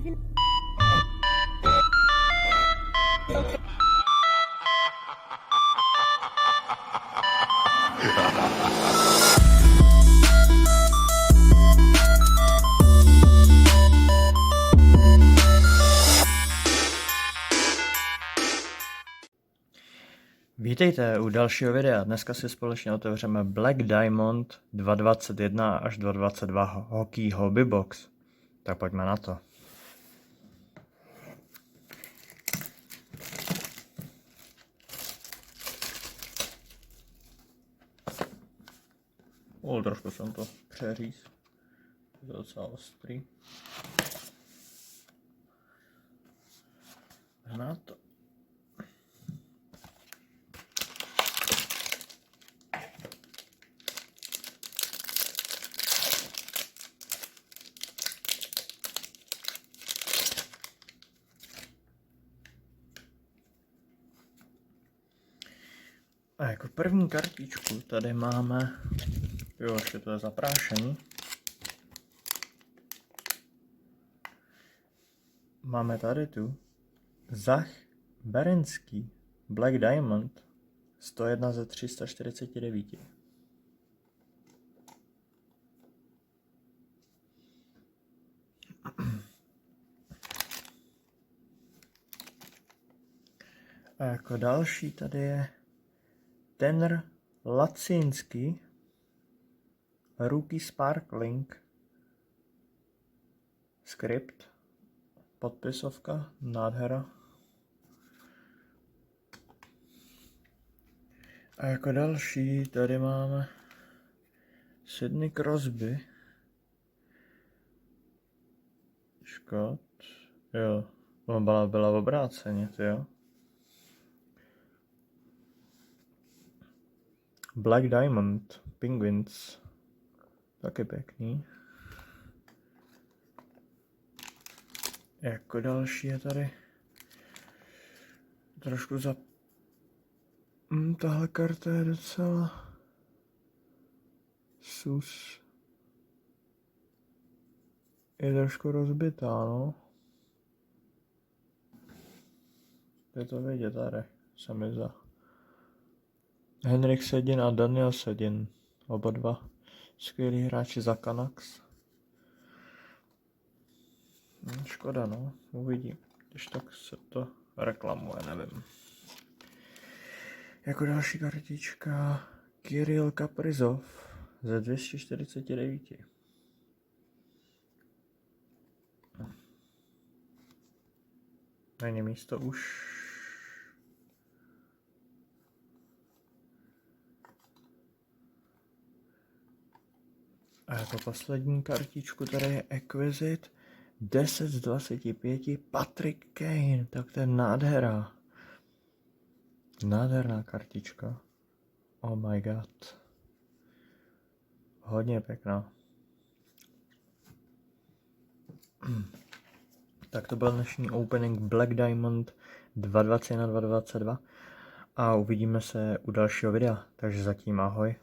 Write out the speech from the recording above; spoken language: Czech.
Vítejte u dalšího videa. Dneska si společně otevřeme Black Diamond 2.21 až 2.22 Hockey Hobby Box. Tak pojďme na to. Trošku jsem to přeříz. Je to docela ostrý. Na to. A jako první kartičku tady máme, ještě to je zaprášení. Máme tady tu Zach Werenski Black Diamond 101 ze 349. A jako další tady je Tanner Lacinski Rookie Sparkling Script, podpisovka, nádhera. A jako další tady máme Sidney Crosby Škot, jo, byla v obráceně, jo. Black Diamond Penguins, taky pěkný. Jako další je tady trošku tahle karta je docela sus. Je trošku rozbitá, no. Je to vidět tady, sami za Henrik Sedin a Daniel Sedin, oba dva skvělí hráči za Canucks. Škoda, no, uvidím, když tak se to reklamuje, nevím. Jako další kartička Kirill Kaprizov ze 249. Není místo už. A jako poslední kartičku tady je Exquisite 10 z 25 Patrick Kane, tak to je nádhera. Nádherná kartička. Oh my god. Hodně pěkná. Tak to byl dnešní opening Black Diamond 2.21 na 2.22 a uvidíme se u dalšího videa, takže zatím ahoj.